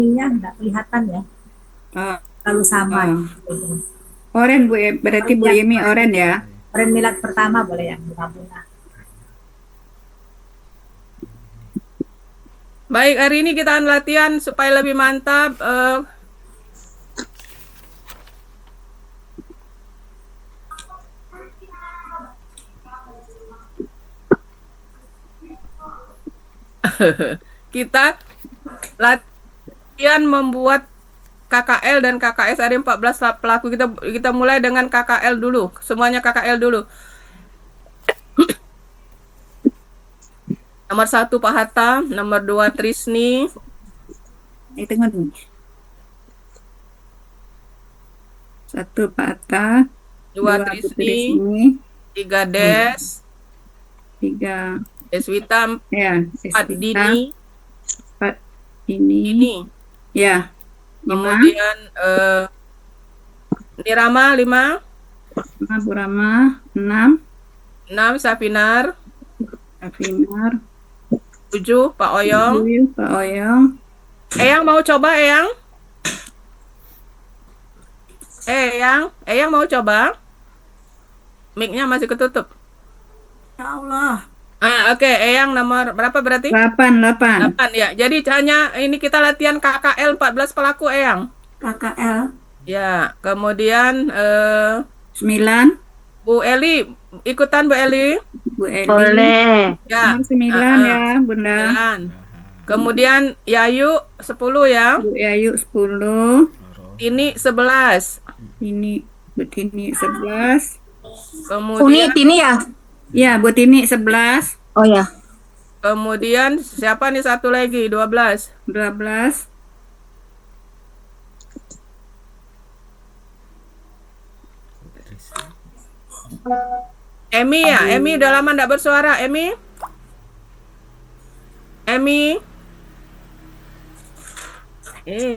ininya nggak kelihatan ya, Oh, terlalu sama oh. gitu. Oren Bu, berarti Bu Ya, Yemi oren ya. Oren milad pertama boleh yang bunga-bunga. Baik, hari ini kita akan latihan supaya lebih mantap. Kita latihan membuat KKL dan KKS ada 14 pelaku. Kita mulai dengan KKL dulu. Semuanya KKL dulu. Nomor 1 Pak Hatta, nomor 2 Trisni, Tengok dulu. Satu Pak Atta, 2 dua Bu Trisni, Trisni, 3 Des, tiga Deswita, ya 4 Deswita, Dini, empat ini Dini. ya lima, Kemudian Nirama 5, lima Bu Rama, enam 6 Safinar, Afinar, 7 Pak Oyong. tujuh Pak Oyong, Eyang mau coba, Eyang? Eyang mau coba? Mic-nya masih ketutup. Ya Allah. Oke, Eyang nomor berapa berarti? delapan, delapan, 8 ya. Jadi hanya ini kita latihan KKL 14 pelaku, Eyang. KKL. Ya, kemudian sembilan Bu Eli, ikutan Bu Eli. Bu Eli, Boleh. Ya. nomor sembilan eh, ya Bunda, 9. Kemudian Yayu 10 ya. Bu Ayu 10, Ini 11. ini Bu Tini 11, Kemudian Ini ya? ya Bu Tini 11, Oh ya. kemudian siapa nih satu lagi? 12. 12, Emi ya, Emi udah lama enggak bersuara, Emi. Emi.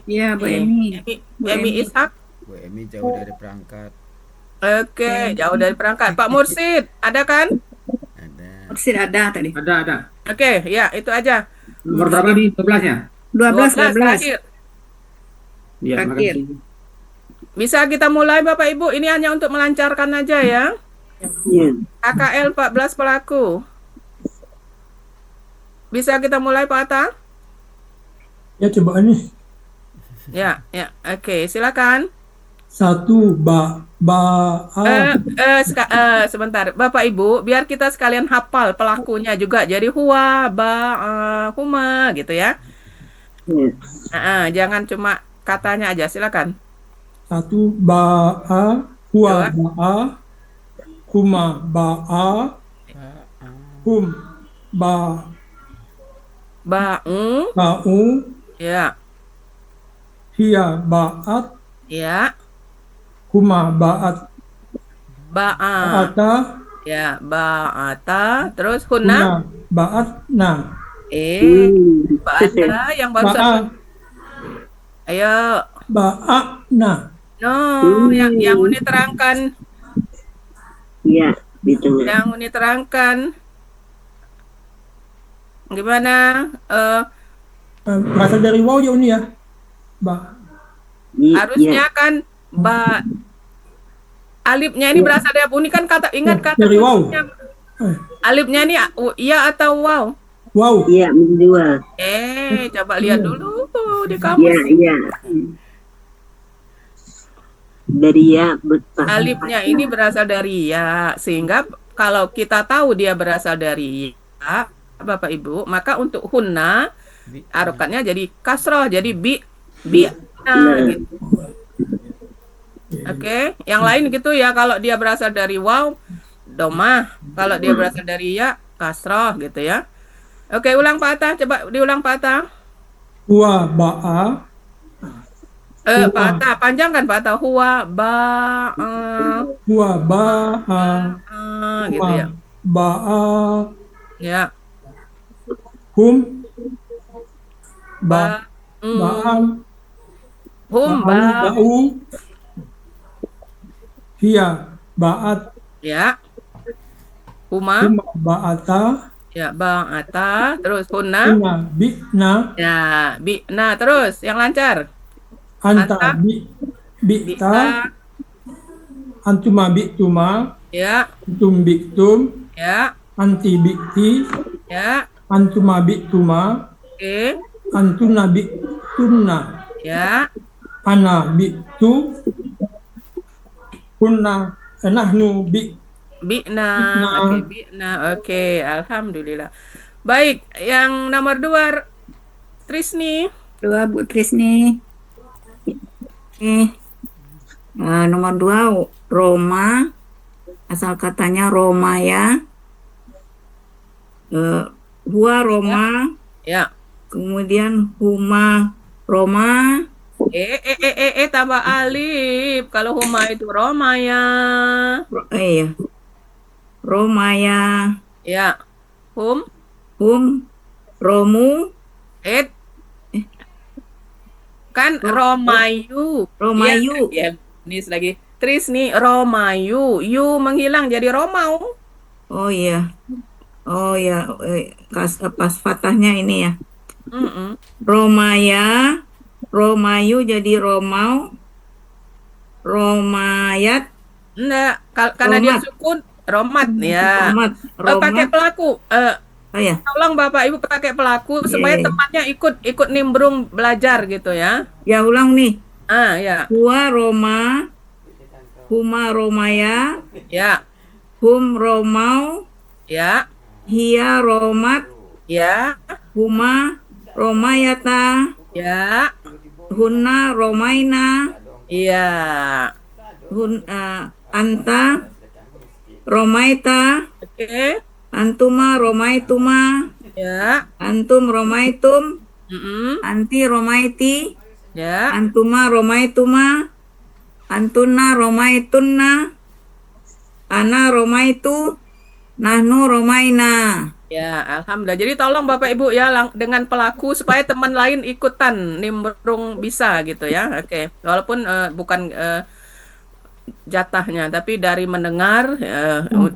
ya Bu Emi, Bu Emi Emi, Ishak. Bu Emi jauh dari perangkat. Oke, jauh dari perangkat. Pak Mursid, ada kan? Ada. Mursid ada tadi, Ada. Oke, ya itu aja. Nomor berapa nih? 12 ya? 12, 12 12, terakhir. Iya, Terakhir. makasih. Bisa kita mulai Bapak Ibu, ini hanya untuk melancarkan aja ya. Iya. KKL 14 pelaku. Bisa kita mulai Pak Atta? Ya coba nih. Ya. Oke, silakan. Satu Sebentar, Bapak Ibu, biar kita sekalian hafal pelakunya juga. Jadi huwa, huma gitu ya. Iya. Jangan cuma katanya aja, silakan. satu ba'a, huwa Dua. ba'a, huma ba'a, hum Ba'u, ba'u, ya, hiya ba'at, ya, huma ba'at, ba'a, ba'ata, ya, ba'ata, terus hunna, huna ba'at, nah, ba'ata yang ba'a, barusan. Ayo, ba'a, nah. no, yang Uni terangkan, Iya, di tengah. yang Uni terangkan. Gimana? Berasal dari waw ya Uni ya. Iya. Harusnya kan alifnya ini berasal dari Uni kan ingat kata dari waw. kuncinya. Alifnya ini iya atau wow? Wow. Iya, berdua. Coba lihat dulu di Iya, kamus. iya. Dari ya berpaham. Alifnya ini berasal dari ya, sehingga kalau kita tahu dia berasal dari ya, Bapak Ibu, maka untuk hunna harokatnya jadi kasroh, jadi nah gitu. Oke, yang lain gitu ya, kalau dia berasal dari waw, domah, kalau dia berasal dari ya, kasroh gitu ya. Oke, ulang Pak Atta, coba diulang Pak Atta. Huwa ba'a, Pak Atta, panjang kan Pak Atta? Huwa huwa ba'a, gitu ya. ba'a, Ya. hum ba'al, Hum ba'u, hiya ba'at, ya. Huma huma ba'ata, Ya, bang ata. Terus hunna. Hunna bi'na. Ya, bi'na. Terus yang lancar. Anta Anta. bi'ta. Bi'ta. Antuma bi'tuma. Ya, Antum bi'tum. ya, Anti bi'ti. ya. Antuma bi'tuma. Oke. Antuna bi'tunna. Ya. Ana bi'tu. Kunna. Nahnu Bi'na. Bi'na. Oke, bi'na. Oke, alhamdulillah. Baik, yang nomor 2 Trisni. Dua Bu Trisni. Nomor 2 Roma, asal katanya Roma ya. Hua Roma, Ya. kemudian huma Roma, Tambah alif. Kalau huma itu Roma ya. ya, Roma ya, Ya. Hum. Romu, Eh. Kan Romayu. Romayu. Ya, ini lagi. Trisni Romayu. Yu menghilang jadi Romau. Oh iya, pas fathahnya ini ya. Mm-mm. Romaya, Romayu jadi Romau, Romayat, Enggak, karena dia Romat. sukun Romat ya. Romat, Pakai Romat. pelaku. Oh ya, Tolong Bapak Ibu pakai pelaku supaya Iya. temannya ikut nimbrung belajar gitu ya. ya ulang nih. Ya. Hua Roma, huma Romaya, Ya. hum Romau, Ya. hia Romat, Ya. huma Romayata, Ya. hunna Romaina, Iya. anta Romaita, Oke. antuma Romaituma, Ya. antum Romaitum, Mm-mm. anti Romaiti, Ya. antuma Romaituma, antuna Romaitunna, ana Romaitu, nahnu Romaina. Ya, alhamdulillah. Jadi tolong Bapak Ibu ya dengan pelaku supaya teman lain ikutan nimbrung bisa gitu ya. Oke. Walaupun bukan jatahnya, tapi dari mendengar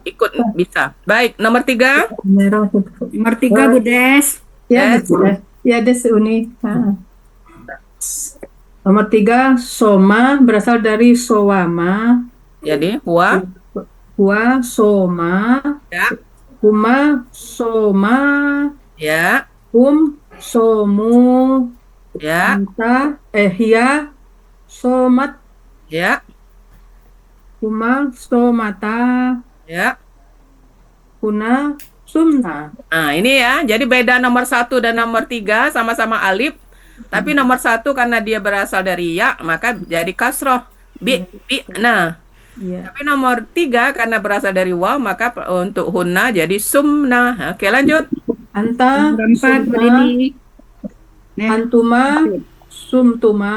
ikut bisa. Baik, nomor 3. Nomor 3 Bu Des. Ya, Yes. ya Des Uni. Nomor 3, soma berasal dari sowama, Jadi huwa. hua soma, Ya. huma soma, Ya. hum somu, Ya. anta hia somat, Ya. huma somata, Ya. huna sumna. Nah, ini ya. Jadi beda nomor 1 dan nomor 3 sama-sama alif. Tapi nomor 1 karena dia berasal dari ya, maka jadi kasroh. Nah, Ya. tapi nomor 3 karena berasal dari waw, maka untuk hunna jadi sumna. Oke, lanjut. Anta Nomor 4 Bu sumna, Dini. Nih. antuma sumtuma,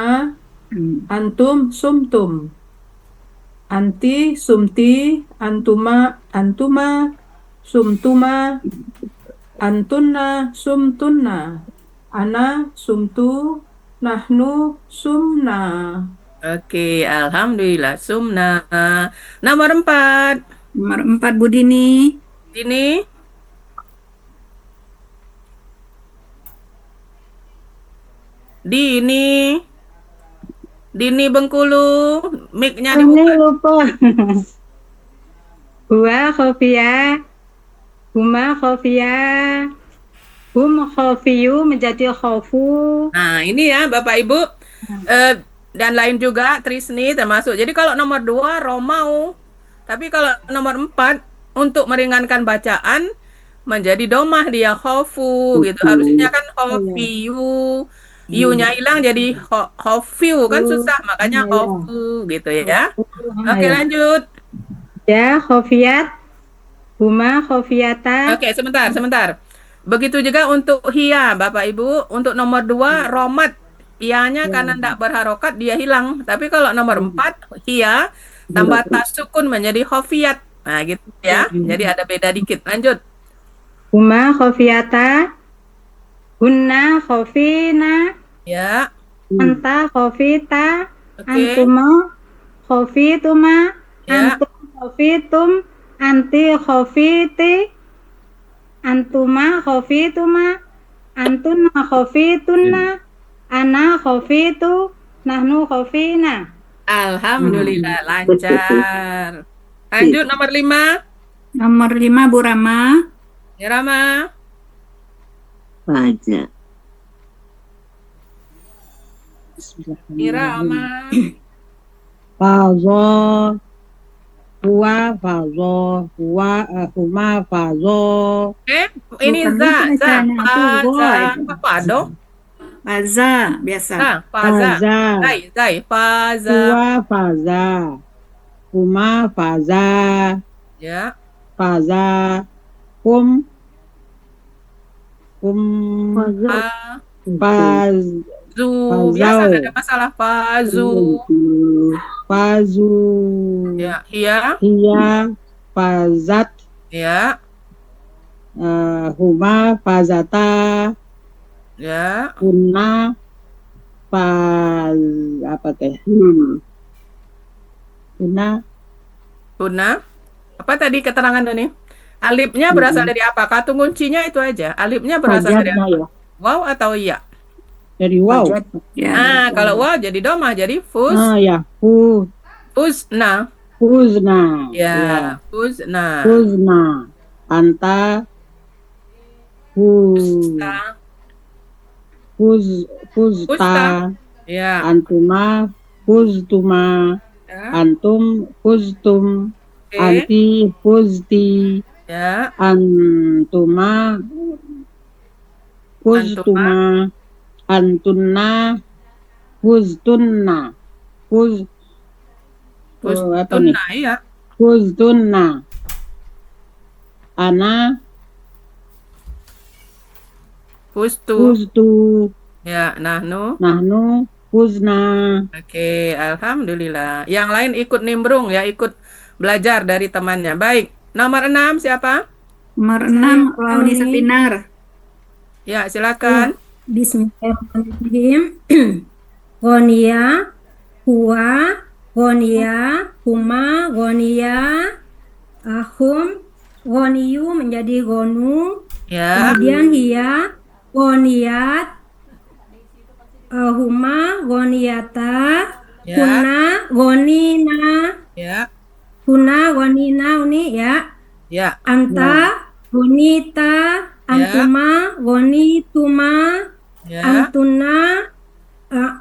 Hmm. antum sumtum, anti sumti, antuma sumtuma, antunna sumtunna, ana sumtu, nahnu sumna. Oke, alhamdulillah sumna. Nomor 4. Nomor 4 Bu Dini. Ini Dini Bengkulu, mic-nya Ini dibuka. lupa. Hua khofia, huma khofia, hum khofiyu menjadi khofu. Nah, ini ya Bapak Ibu. Dan lain juga Trisni termasuk. Jadi kalau nomor 2 Romau. Tapi kalau nomor 4 untuk meringankan bacaan menjadi domah dia khofu gitu. Harusnya kan khofiyu. Yu-nya hilang jadi khofiu kan susah, makanya khofu gitu ya. Oke, lanjut. Ya khofiat, huma khofiata. Oke, sebentar. Begitu juga untuk hia, Bapak Ibu. Untuk nomor 2 romat. Ianya karena tidak berharokat dia hilang. Tapi kalau nomor 4 hia tambah tasukun menjadi khofiat. Nah, gitu ya. Jadi ada beda dikit. Lanjut. Huma khofiata, hunna khofina, Ya. anta khofita, Oke. antuma khofituma, Ya. antum khofitum, anti khofiti, antuma khofituma, antunna khofitunna, ana khofitu, nahnu khofina. Alhamdulillah lancar. Lanjut nomor 5. Nomor 5 Bu Rama. Ya Rama. Faja. Ira Rama. Fazo. Huwa fazo. Huma fazo. Ini Bukan za, itu bacanya, itu faza, itu. apa fado? Faza biasa. Faza. Faza. Zai, faza. Huwa faza. Huma faza. Ya. Faza. Hum. Fazu. Faz. Biasa nggak ada masalah. Fazu. Fazu. Ya, iya. Hiya fazat. Ya. Huma fazata. Ya. Kunna faz apa teh? Kunna Tuna. Apa tadi keterangan ini? Alifnya berasal dari apa? Kata kuncinya itu aja. Alifnya berasal dari fajatna apa? ya. Waw atau iya? Dari wow. Ya. Kalau waw jadi domah, jadi Ya. fuzna. Fuzna. Ya, fuzna. Fuzna. Anta. Fusta. Fuzta. Ya. Antuma. Fuztuma. Ya. Antum. Fuztum. Oke. Anti. Fuzti. Ya. Antuma. Fuztuma. Antunna. Fuztunna. Apa nih? Fuztunna, ya. Fuztunna. Ana. Fuztu. Fuztu. Ya, nahnu. Nahnu. Fuzna. Oke, alhamdulillah. Yang lain ikut nimbrung ya, ikut belajar dari temannya. Baik. Nomor 6 siapa? Nomor 6 Laudi Sapinar. Ya, silakan. Bismillahirrahmanirrahim. Ghonia, huwa, ghonia, huma, ghonia, hum, ghoniyu menjadi gonu, Ya. kemudian hiya, goniat, huma, goniata, Ya. kuna, gonina, Ya. kuna, gonina, ini ya, Ya. anta, gonita, antuma, gonituma, Ya. antuna,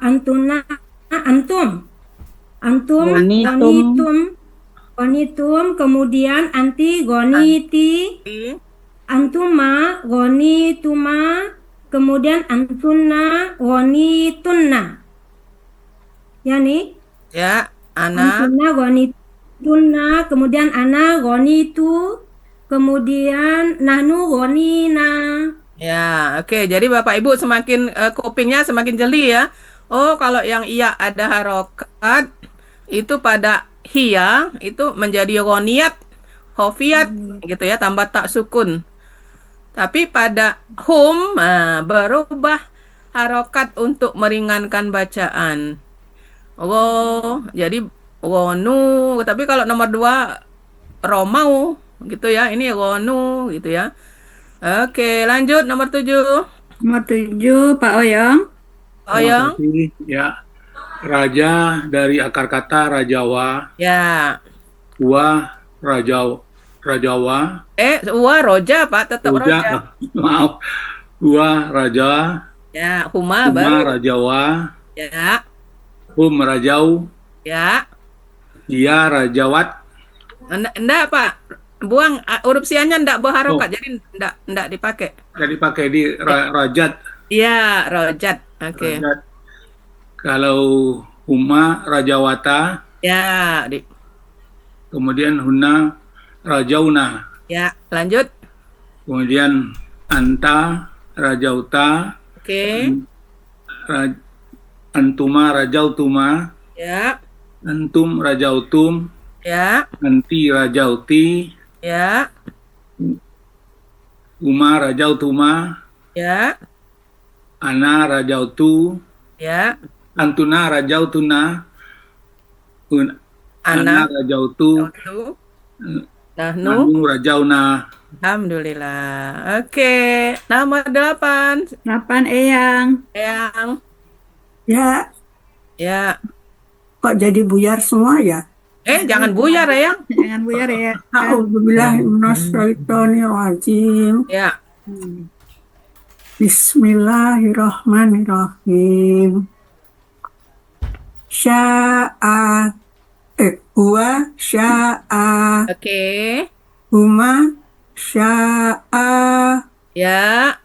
antuna, antum, Gonitum. gonitum, gonitum, kemudian anti, goniti, antuma, gonituma, kemudian antunna, gonitunna. Ya nih, Ya. Ana. antunna, gonitunna, kemudian ana, gonitu, kemudian nahnu, gonina. Ya, oke. Jadi Bapak Ibu semakin kupingnya semakin jeli ya. Oh, kalau yang iya ada harokat itu pada hiya itu menjadi ghoniat, khofiat gitu ya, tambah tak sukun. Tapi pada hum berubah harokat untuk meringankan bacaan. Oh, jadi wonu. Tapi kalau nomor 2 romau gitu ya. Ini wonu gitu ya. Oke, lanjut nomor 7. Nomor 7 Pak Oyong. Oyong. Ya. Raja dari akar kata rajawa, Ya. Wa rajawa, Wa roja Pak, tetap roja. maaf, Wa raja, Ya, huma Huma baru. rajawa, Ya. Hum rajau, Ya. Dia rajawat, Enggak, Pak. Buang huruf sianya enggak berharokat, jadi enggak dipakai. jadi pakai di rajat. Iya, rojat. Oke. Rajat. Kalau Huma rajawata, Ya, kemudian Huna rajauna, ya, lanjut. kemudian Anta rajauta, Oke. Antuma rajautuma, Ya. Antum rajautum, Ya. Anti rajauti, Ya. Uma rajautuma, Ya. Ana rajautu, Ya. Antuna rajautuna, Ana Ana. rajautu, Tuh. Nahnu. nahnu rajauna. Alhamdulillah. Oke, nomor 8. 8 Eyang. Eyang. Ya, Ya. kok jadi buyar semua ya? Jangan buyar, Eyang. Jangan buyar ya. A'udzubillahi minasyaitonirrajim. Ya. Bismillahirrahmanirrahim. Sya'a huwa sya'a Oke. huma sya'a Ya.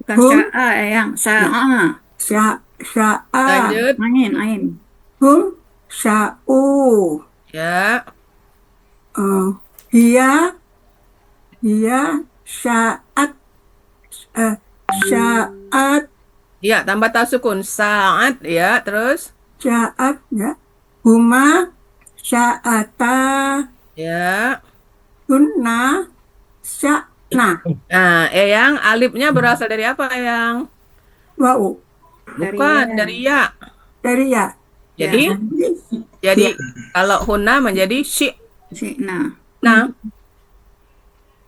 Bukan Hum. sya'a Eyang. Sa'a. sya'a Lanjut. Ain. hum sya'u Ya. hiya sya'at sya'at Ya, tambah ta sukun. Saat. Ya, terus. sya'at ya huma sya'ata Ya. hunna sya'na Nah, Eyang, alifnya berasal dari apa, Eyang? wa'u Bukan, dari ya. dari ya Jadi, kalau hunna menjadi shi. Nah. Nah,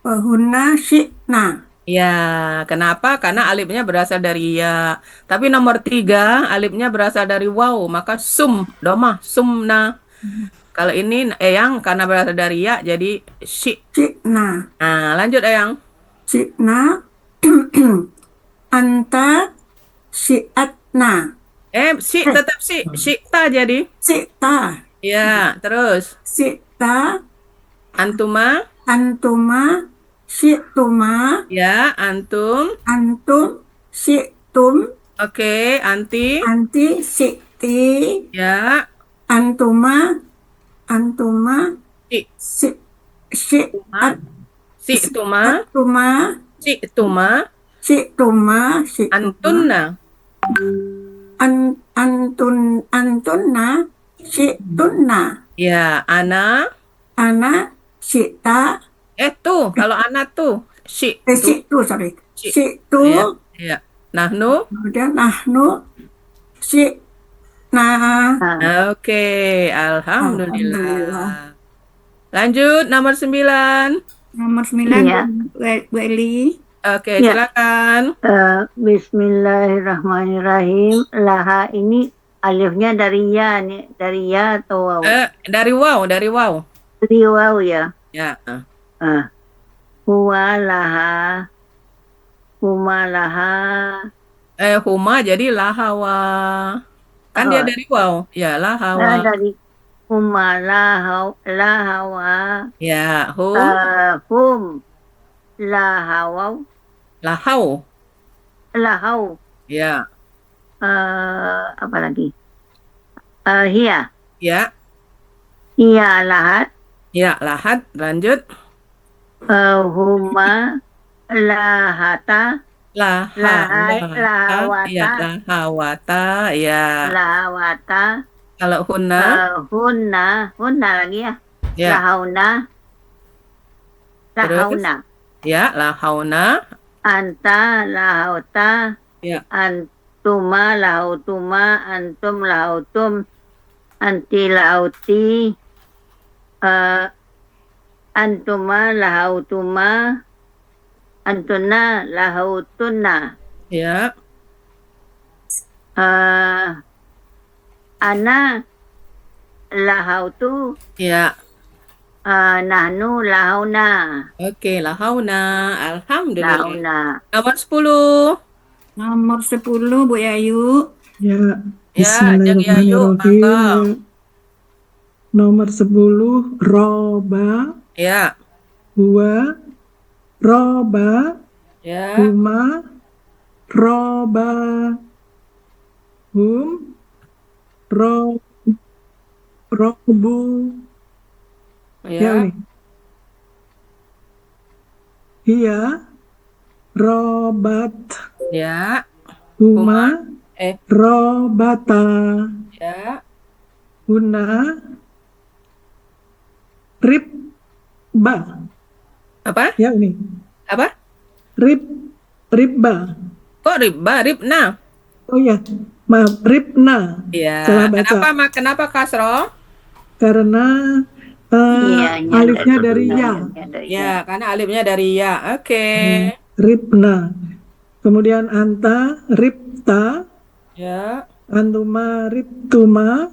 hunna syi'na ya, kenapa? Karena alifnya berasal dari ya. Tapi nomor 3, alifnya berasal dari waw, maka domah, sumna. Kalau ini Eyang karena berasal dari ya, jadi shi. syi'na Nah, lanjut Eyang. syi'na anta syi'atna Tetap Syi'ta jadi. syi'ta Ya, terus. syi'ta Antuma. antuma syi'tuma Ya, antum. antum syi'tum Oke, anti. anti syi'ti Ya, antuma si. syi'at Si'tuma. tuma Si'tuma. syi'tuma Antunna. antunna syi'tunna Ya, ana. ana syi'ta Tuh, kalau ana tuh. syi'tu sorry Syi- syi'tu Ya, ya. Nahnu. kemudian nahnu syi'na Oke, alhamdulillah. Alhamdulillah. Lanjut, nomor 9. Nomor 9 Iya. Bu Eli. Oke, Ya. silakan. Bismillahirrahmanirrahim. Laha ini alifnya dari ya nih, dari ya atau waw? Dari wow. Dari waw ya. Ya. Huwa laha. Huma laha. Huma jadi lahawa. Kan dia dari wow. Ya, lahawa. Dari huma lahawa. Ya, Hum lahawaw. lahau. Lahau. Ya. Apa lagi? Hiya. Ya. Hiya lahat. Ya, lahat. Lanjut. Huma lahata. Lahawata. Ya, lahawata. Ya. Lahawata. Kalau hunna. Hunna lagi ya. Ya. Lahauna. Terus? Lahauna. Ya, lahauna. Anta lahauta. Ya. Antuma lahautuma. Antum lahautum. Anti lahauti. Antuma lahautuma. Antuna lahautunna. Ya. Ana lahautu. Ya. Nahnu lahauna. Oke, lahauna. Alhamdulillah. Lahauna. Nomor 10. Nomor 10 Bu Yayu. Ya, Ya, Jeng Yayu, mangga. Bismillahirrahmanirrahim. Nomor 10, roba, Ya. huwa, roba, Ya. huma, roba, hum, robu. Ya, Ya. ini. Hiya, robat, Ya. huma, Eh. robata, Ya. huna, ribba. Apa? Ya ini. Apa? Ribba. Kok riba? Ribna. Oh ya, maaf, ribna. Ya. Salah baca. Kenapa kasroh? Karena Iyanya alifnya dari ya. iyanya dari ya. Ya, karena alifnya dari ya. Oke. Ribna. Kemudian anta, ribta, Ya. antuma, ribtuma,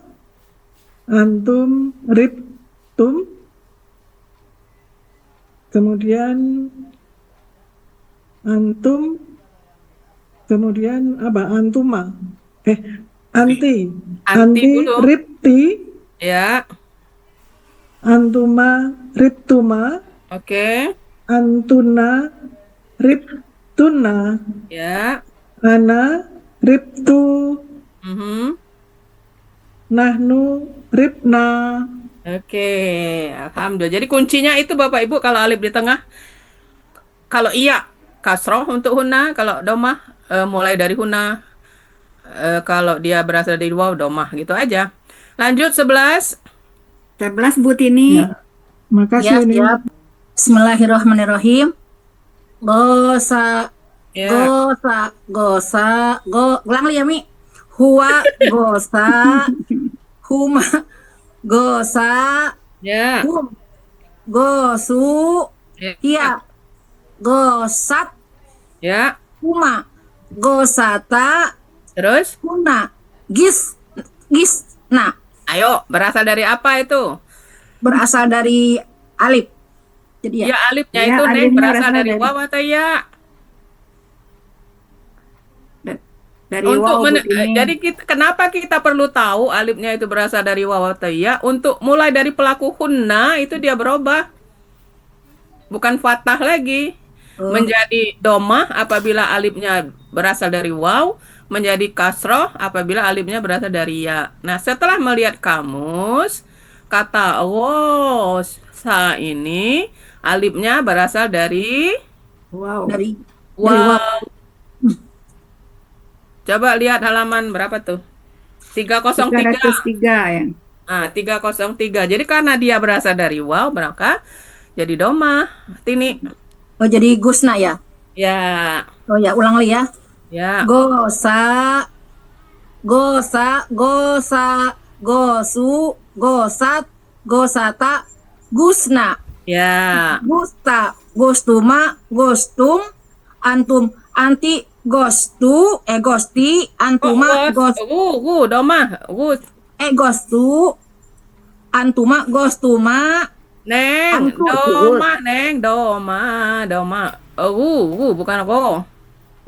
antum, ribtum. Kemudian antum, kemudian apa? Antuma. Anti. Anti dulu. Ribti, Ya. antuma, ribtuma, Oke. antuna, ribtuna, Ya. ana, ribtu, Mhm. nahnu, ribna. Oke, alhamdulillah. Jadi kuncinya itu Bapak Ibu kalau alif di tengah, kalau iya kasroh untuk huna, kalau domah mulai dari huna, kalau dia berasal dari waw domah gitu aja. Lanjut 11. 11 Bu Tini. Ya. Makasih Ya, ini. siap. Bismillahirrahmanirrahim. Gosa, Ya. ulang li ya, Mi. Huwa, gosa, huma, gosa, Ya. hum, gosu, Ya. hiya, gosat, Ya. huma, gosata, Terus, huna, nah, ayo, berasal dari apa itu? berasal dari alif. Jadi Ya, alifnya Ya, itu Neng alifnya berasal berasal dari dari- waw atau ya? Dari Untuk waw Bu Tini. jadi kenapa kita perlu tahu alifnya itu berasal dari waw atau ya? Untuk mulai dari pelaku hunna itu dia berubah. Bukan fathah lagi. Menjadi domah apabila alifnya berasal dari waw, menjadi kasroh apabila alifnya berasal dari ya. Nah, setelah melihat kamus, kata wosa ini alifnya berasal dari Wow. dari waw. Coba lihat halaman berapa tuh? 303. 303 ya. Nah, 303. Jadi karena dia berasal dari waw, maka jadi domah. Tini. oh jadi gusna ya. Ya, Oh ya, ulang li ya. ya. Gosa, gosa, gosa, gosu, gosat, gosata, gusna, Ya. gusta, gostuma, gostum, antum, anti, gostu, gosti, antuma, Domah. gostu, antuma, gostuma, Neng, Antum. domah, Neng, domah. Bukan go.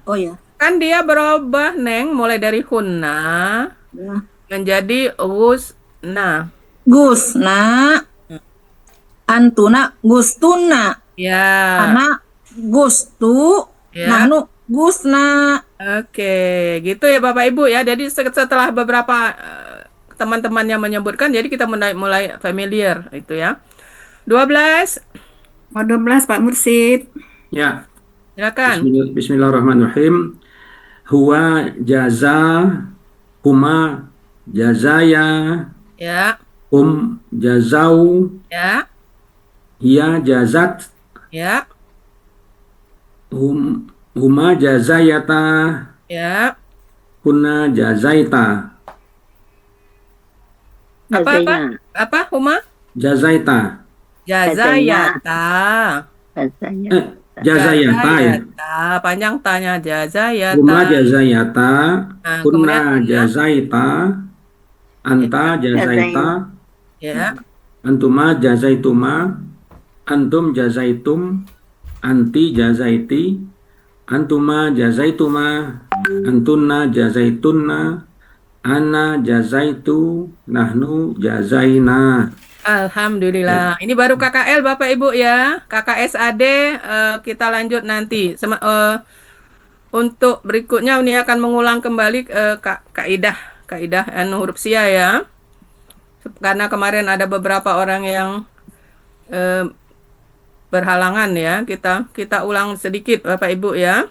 oh ya, Kan dia berubah, Neng, mulai dari hunna ya. menjadi usna. Gusna, antuna, gustuna, Ya. anak, gustu, Ya. nahnu, gusna. Oke, gitu ya Bapak Ibu ya. Jadi setelah beberapa teman-temannya menyebutkan, jadi kita mulai familiar itu ya. 12, Oh, 12 Pak Mursid. Ya. silakan. Bismillahirrahmanirrahim. Huwa jaza, huma jazaya, Ya, jazau, ya, hiya jazat, ya, huma jazayata, ya. kunna jazaita, Apa, Huma? jazaita, Jazayata. Bahasanya. jazayata ya. Panjang tanya jazayata. Huma jazayata, Nah, kunna kemudian jazaita, anta jazaita, ya, antuma jazaituma, antum jazaitum, anti jazaiti, antuma jazaituma, antunna jazaitunna, ana jazaitu, nahnu jazaina. alhamdulillah. Ini baru KKL Bapak Ibu ya. KKSAD kita lanjut nanti. Untuk berikutnya ini akan mengulang kembali kaidah huruf sia ya. Karena kemarin ada beberapa orang yang berhalangan ya. Kita ulang sedikit Bapak Ibu ya.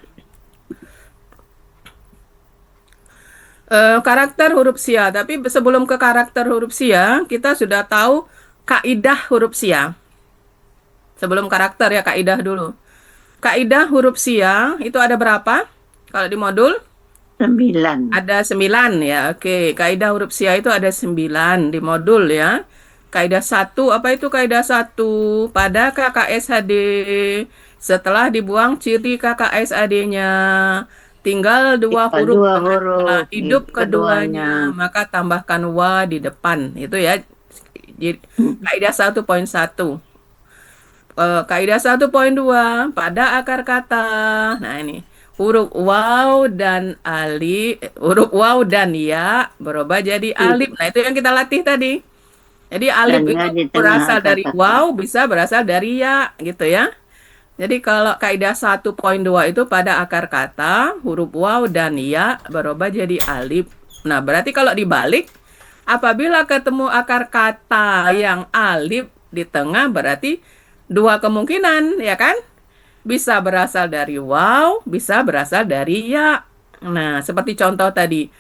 Karakter huruf sia, tapi sebelum ke karakter huruf sia, kita sudah tahu kaidah huruf sia. Sebelum karakter ya, kaidah dulu. Kaidah huruf sia itu ada berapa? Kalau di modul? 9. Ada 9 ya. Oke, kaidah huruf sia itu ada 9 di modul ya. kaidah 1, apa itu kaidah 1? Pada KKSHD, setelah dibuang ciri KKSAD-nya, tinggal dua huruf Dua dengan huruf pola hidup keduanya. keduanya, maka tambahkan wa di depan. Itu ya. Jadi, kaidah 1.1. Kaidah 1.2 pada akar kata. Nah, ini huruf waw dan ya berubah jadi alif. Nah, itu yang kita latih tadi. Jadi alif Dan ya itu di tengah berasal akar dari kata. waw, bisa berasal dari ya, gitu ya. Jadi kalau kaidah 1.2 itu pada akar kata, huruf waw dan ya berubah jadi alif. Nah, berarti kalau dibalik, apabila ketemu akar kata yang alif di tengah, berarti dua kemungkinan, ya kan? Bisa berasal dari waw, bisa berasal dari ya. Nah, seperti contoh tadi.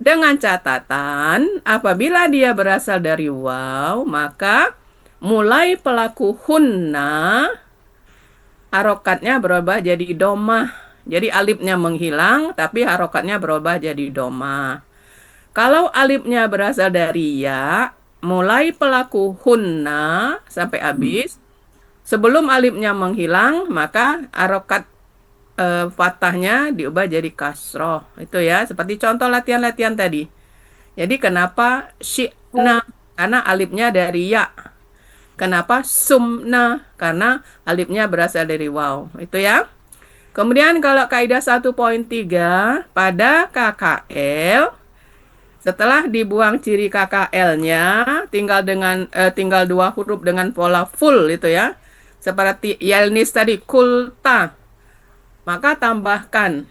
Dengan catatan, apabila dia berasal dari waw, maka mulai pelaku hunna, harokatnya berubah jadi domah. Jadi alifnya menghilang, tapi harokatnya berubah jadi domah. Kalau alifnya berasal dari ya, mulai pelaku hunna sampai habis, sebelum alifnya menghilang, maka harokat fathahnya diubah jadi kasroh. Itu ya, seperti contoh latihan-latihan tadi. Jadi kenapa syi'na? Karena alifnya dari ya. Kenapa sumna? Karena alifnya berasal dari waw. Itu ya. Kemudian kalau kaidah 1.3 pada KKL, setelah dibuang ciri KKL-nya, tinggal dua huruf dengan pola full itu ya. Seperti Yelnis tadi, kulta. Maka tambahkan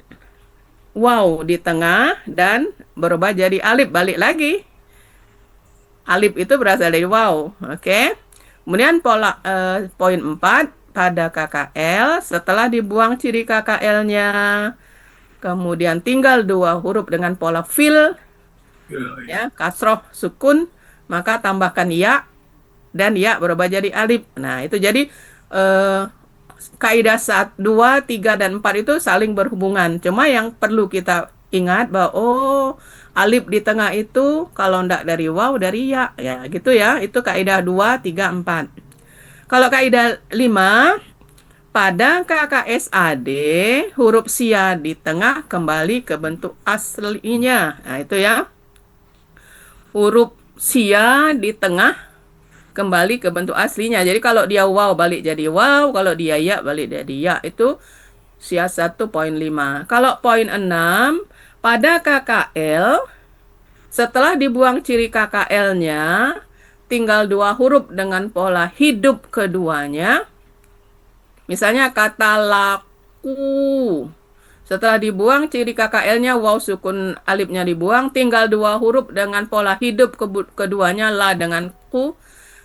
waw di tengah dan berubah jadi alif, balik lagi. Alif itu berasal dari waw, oke. Kemudian poin 4 pada KKL, setelah dibuang ciri KKL-nya, kemudian tinggal dua huruf dengan pola fil, ya, kasroh, sukun, maka tambahkan ya dan ya berubah jadi alif. Nah, itu jadi kaidah 1, 2, 3, dan 4 itu saling berhubungan. Cuma yang perlu kita ingat bahwa alif di tengah itu kalau ndak dari waw, dari ya. Ya, gitu ya. Itu kaidah 2, 3, 4. Kalau kaidah 5, pada KKSAD, huruf sia di tengah kembali ke bentuk aslinya. Nah, itu ya. Huruf sia di tengah kembali ke bentuk aslinya. Jadi kalau dia waw balik jadi waw, kalau dia ya balik jadi ya. Itu sia 1.5. Kalau poin 6, pada KKL, setelah dibuang ciri KKL-nya, tinggal dua huruf dengan pola hidup keduanya. Misalnya kata laku. Setelah dibuang ciri KKL-nya, waw sukun alifnya dibuang, tinggal dua huruf dengan pola hidup keduanya, la dengan ku.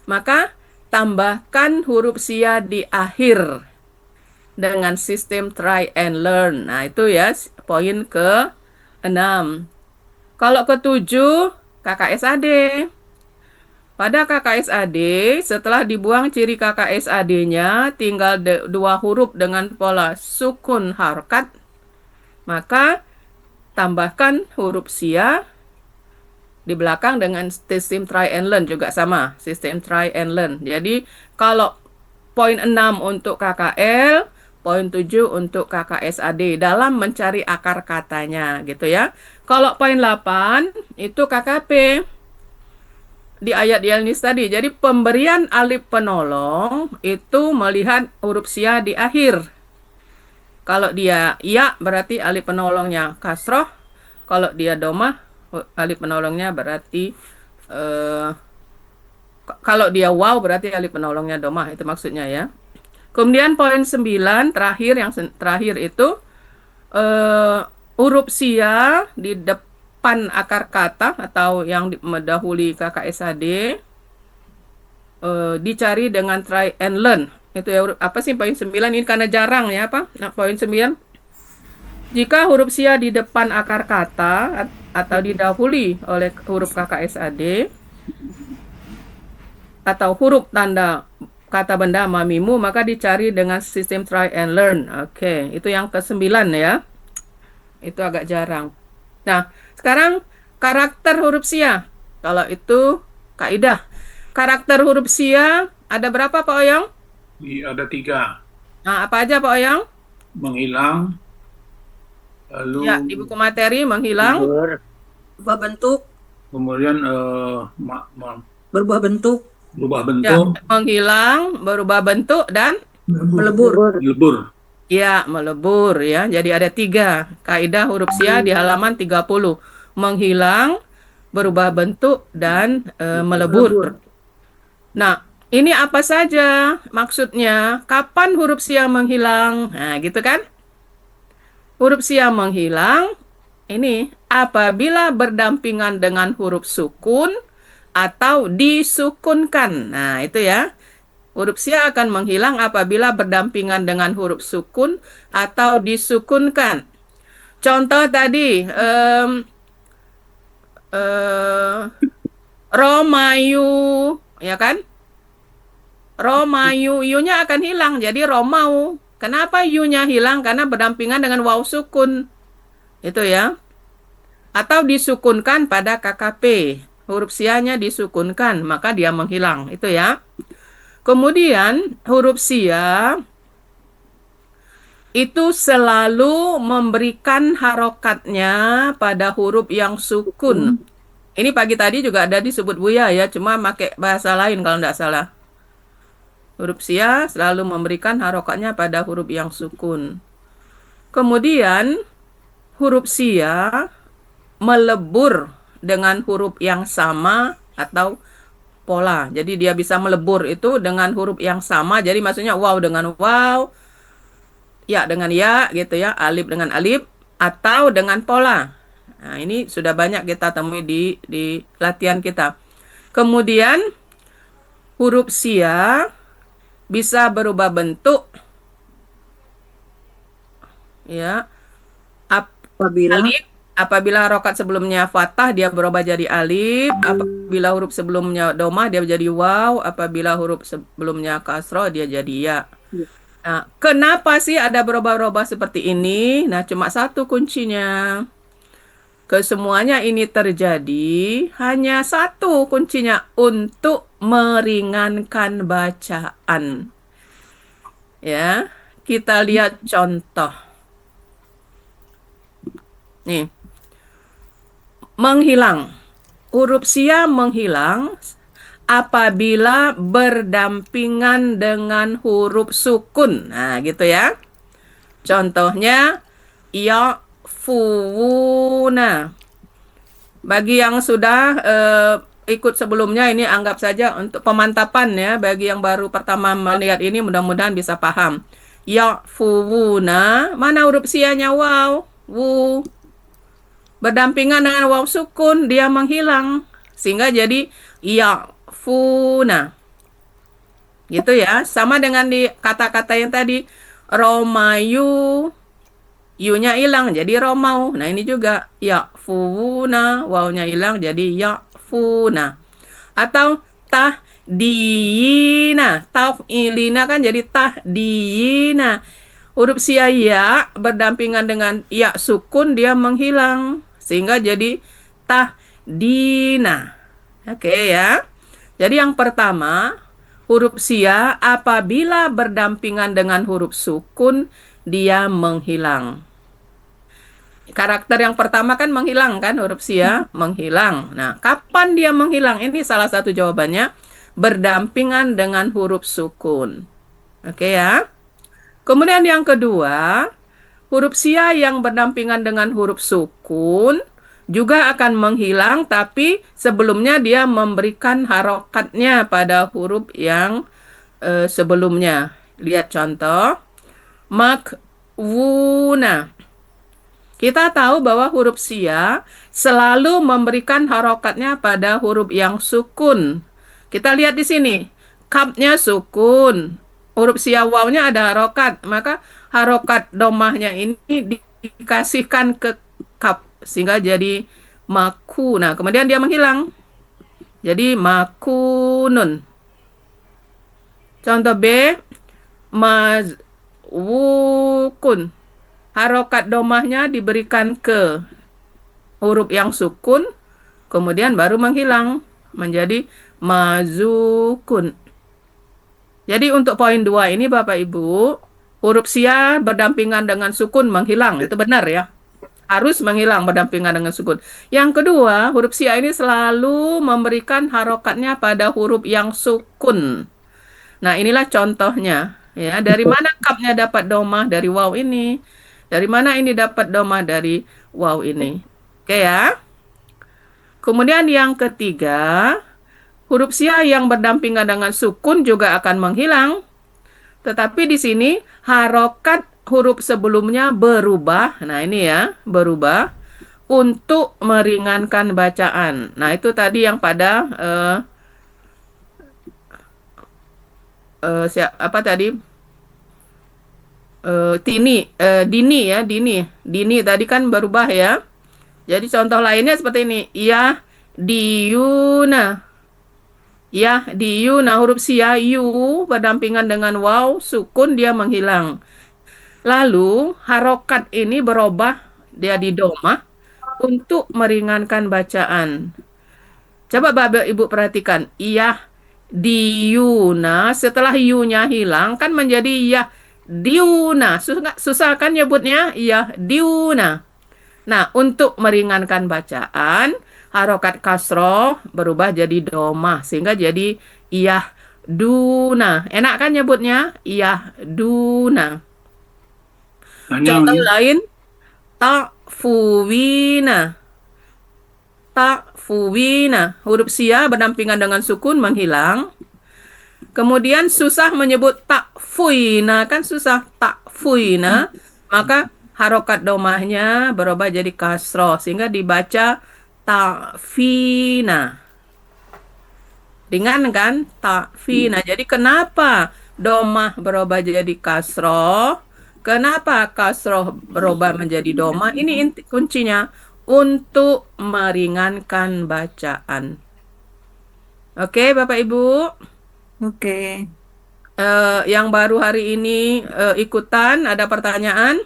Maka tambahkan huruf sia di akhir dengan sistem try and learn. Nah, itu ya poin ke-6. Kalau ke-7, KKSAD. Pada KKSAD, setelah dibuang ciri KKSAD-nya, tinggal dua huruf dengan pola sukun harkat, maka tambahkan huruf sia di belakang dengan sistem try and learn, juga sama, sistem try and learn. Jadi kalau poin 6 untuk KKL, poin 7 untuk KKSAD dalam mencari akar katanya, gitu ya. Kalau poin 8 itu KKP di ayat Yelnis tadi. Jadi pemberian alif penolong itu melihat huruf sia di akhir. Kalau dia ya berarti alif penolongnya kasroh, kalau dia domah alif penolongnya berarti kalau dia waw berarti alif penolongnya domah, itu maksudnya ya. Kemudian poin 9 terakhir itu huruf sia di depan akar kata atau yang mendahului KKSAD dicari dengan try and learn. Itu ya, apa sih poin 9 ini karena jarang ya apa? Nah, poin 9. Jika huruf sia di depan akar kata atau didahului oleh huruf KKSAD atau huruf tanda kata benda mamimu, maka dicari dengan sistem try and learn. Oke, itu yang ke-9 ya. Itu agak jarang. Nah, sekarang karakter huruf sia. Kalau itu kaidah. karakter huruf sia ada berapa Pak Oyong? Ada 3. Nah, apa aja Pak Oyong? Menghilang, lalu Ya, di buku materi menghilang, Berubah bentuk. kemudian Berubah bentuk. berubah ya, bentuk, menghilang, berubah bentuk dan Melebur. melebur. ya melebur ya. Jadi ada 3 kaidah huruf sia di halaman 30. Menghilang, berubah bentuk dan melebur. Nah, ini apa saja maksudnya? Kapan huruf sia menghilang? Nah, gitu kan? Huruf sia menghilang ini apabila berdampingan dengan huruf sukun atau disukunkan. Nah, itu ya. Huruf sia akan menghilang apabila berdampingan dengan huruf sukun atau disukunkan. Contoh tadi, Romayu, ya kan? Romayu, yu-nya akan hilang, jadi Romau. Kenapa yu-nya hilang? Karena berdampingan dengan waw sukun. Itu ya. Atau disukunkan pada KKP. Huruf sia-nya disukunkan, maka dia menghilang. Itu ya. Kemudian huruf sia itu selalu memberikan harokatnya pada huruf yang sukun. Ini pagi tadi juga ada disebut Buya ya, cuma pakai bahasa lain kalau tidak salah. Huruf sia selalu memberikan harokatnya pada huruf yang sukun. Kemudian huruf sia melebur dengan huruf yang sama atau pola. Jadi dia bisa melebur itu dengan huruf yang sama. Jadi maksudnya waw dengan waw, ya dengan ya gitu ya, alif dengan alif, atau dengan pola. Nah, ini sudah banyak kita temui di latihan kita. Kemudian huruf sia bisa berubah bentuk ya. Apabila harokat sebelumnya fathah dia berubah jadi alif, apabila huruf sebelumnya domah dia jadi waw, apabila huruf sebelumnya kasroh dia jadi ya. Nah, kenapa sih ada berubah-ubah seperti ini? Nah, cuma satu kuncinya. Kesemuanya ini terjadi hanya satu kuncinya, untuk meringankan bacaan. Ya, kita lihat contoh. Nih. Menghilang. Huruf sia menghilang apabila berdampingan dengan huruf sukun. Nah, gitu ya. Contohnya ya'fuuna. Bagi yang sudah ikut sebelumnya ini anggap saja untuk pemantapan ya. Bagi yang baru pertama melihat ini mudah-mudahan bisa paham. Ya'fuuna, mana huruf sianya waw? Wu. Berdampingan dengan waw sukun dia menghilang sehingga jadi ya'funa. Gitu ya, sama dengan di kata-kata yang tadi Romayu, yu-nya hilang jadi Romau. Nah, ini juga ya'funa, waw-nya hilang jadi ya'funa. Atau tahdiyina, taf'ilina kan jadi tahdiyina. Huruf sia ya berdampingan dengan ya sukun dia menghilang sehingga jadi tahdina. Oke ya. Jadi yang pertama, huruf sia apabila berdampingan dengan huruf sukun dia menghilang. Karakter yang pertama kan menghilang kan, huruf sia menghilang. Nah, kapan dia menghilang? Ini salah satu jawabannya, berdampingan dengan huruf sukun. Oke ya. Kemudian yang kedua, huruf sia yang berdampingan dengan huruf sukun juga akan menghilang, tapi sebelumnya dia memberikan harokatnya pada huruf yang sebelumnya. Lihat contoh, makwuna. Kita tahu bahwa huruf sia selalu memberikan harokatnya pada huruf yang sukun. Kita lihat di sini, kapnya sukun. Huruf sia wawnya ada harokat, maka harokat domahnya ini dikasihkan ke kap sehingga jadi maku. Nah, kemudian dia menghilang. Jadi makunun. Contoh B, mazwukun. Harokat domahnya diberikan ke huruf yang sukun, kemudian baru menghilang. menjadi mazukun. Jadi untuk poin 2 ini Bapak Ibu, huruf sia berdampingan dengan sukun menghilang. Itu benar ya. Harus menghilang berdampingan dengan sukun. Yang kedua, huruf sia ini selalu memberikan harokatnya pada huruf yang sukun. Nah, inilah contohnya. Ya, dari mana kapnya dapat domah? Dari waw ini. Dari mana ini dapat domah? Dari waw ini. Oke ya. Kemudian yang ketiga, huruf sia yang berdampingan dengan sukun juga akan menghilang. Tetapi di sini harokat huruf sebelumnya berubah. Nah ini ya, berubah untuk meringankan bacaan. Nah itu tadi yang pada apa tadi? Dini ya, dini tadi kan berubah ya. Jadi contoh lainnya seperti ini, ya diyuna. Ya, di yu, nah huruf sia yu berdampingan dengan waw, sukun dia menghilang. Lalu harokat ini berubah dia di domah untuk meringankan bacaan. Coba Bapak Ibu perhatikan, iya diyuna setelah yu-nya hilang kan menjadi iya diuna. Susah kan nyebutnya? Iya diuna. Nah, untuk meringankan bacaan, harokat kasroh berubah jadi domah sehingga jadi iyah duna. Enak kan nyebutnya? Iyah duna. Contoh lain, takfuwina. Takfuwina. Huruf sia berdampingan dengan sukun menghilang. Kemudian susah menyebut takfuina, kan susah takfuina. Maka harokat domahnya berubah jadi kasroh sehingga dibaca ta'fina. Ringan kan? Ta'fina. Jadi kenapa domah berubah jadi kasroh? Kenapa kasroh berubah menjadi domah? Ini inti kuncinya untuk meringankan bacaan. Oke, Bapak Ibu. Oke. Yang baru hari ini ikutan, ada pertanyaan?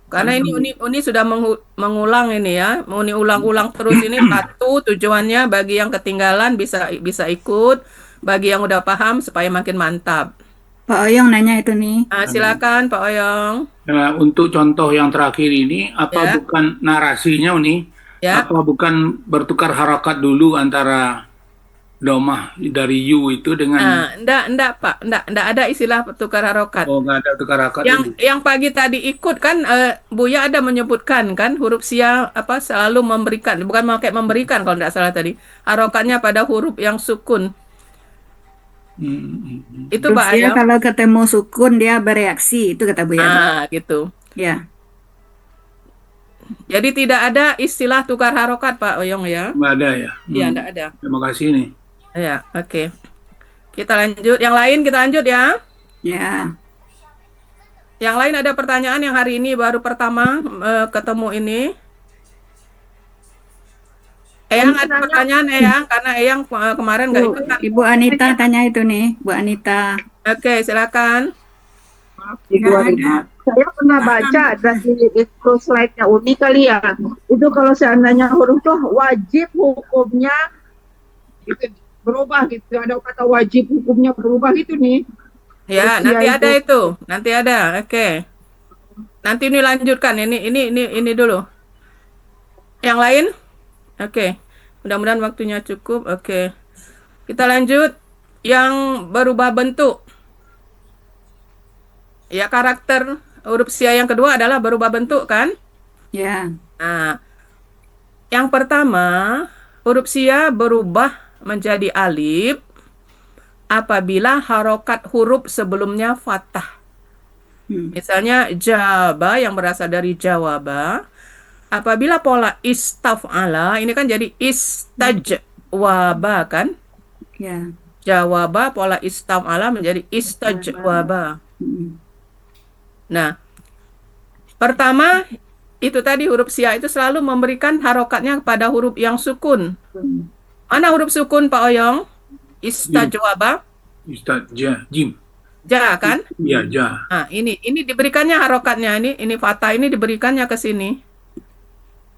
Karena ini Uni sudah mengulang ini ya, Uni ulang-ulang terus ini satu tujuannya bagi yang ketinggalan bisa ikut, bagi yang udah paham supaya makin mantap. Pak Oyong nanya itu nih. Silakan Pak Oyong. Nah, untuk contoh yang terakhir ini, apa bukan narasinya Uni? Ya. Apa bukan bertukar harokat dulu antara domah dari yu itu dengan enggak Pak, enggak ada istilah tukar harokat. Oh, enggak ada tukar harokat. Yang pagi tadi ikut kan Buya ada menyebutkan kan huruf sia apa selalu memberikan, bukan pakai memberikan kalau enggak salah tadi. Harokatnya pada huruf yang sukun. Itu Huruf Pak sia Ayo. kalau ketemu sukun dia bereaksi, itu kata Buya. Gitu. Ya. Jadi tidak ada istilah tukar harokat Pak Oyong ya. Enggak ada ya. Iya, enggak ada. Terima kasih nih. Ya, oke. Kita lanjut. Yang lain kita lanjut ya. Ya. Yang lain ada pertanyaan yang hari ini baru pertama ketemu ini. Eyang ada pertanyaan Eyang karena Eyang kemarin nggak ikutan. Ibu Anita tanya itu nih, Bu Anita. Oke, silakan. Ibu Anita. Saya pernah baca dari itu slide-nya Uni kali ya. Itu kalau seandainya huruf tuh wajib hukumnya itu berubah gitu. Ada kata wajib hukumnya berubah gitu nih. Ya, Terus nanti ya ada itu. Nanti ada. Oke. Nanti ini lanjutkan. Ini dulu. Yang lain? Oke. Mudah-mudahan waktunya cukup. Oke. Kita lanjut yang berubah bentuk. Ya, karakter huruf sia yang kedua adalah berubah bentuk kan? Ya. Nah, yang pertama, huruf sia berubah menjadi alif apabila harokat huruf sebelumnya fathah. Misalnya jaba yang berasal dari jawaba, apabila pola istaf'ala ini kan jadi istajwaba kan? Ya. Jawaba pola istaf'ala menjadi istajwaba. Nah, pertama itu tadi huruf sia itu selalu memberikan harokatnya kepada huruf yang sukun. Mana huruf sukun Pak Oyong? Istajwaba. Jim. Ja kan? Iya, ja. Nah, ini diberikannya harokatnya ini fathah ini diberikannya ke sini.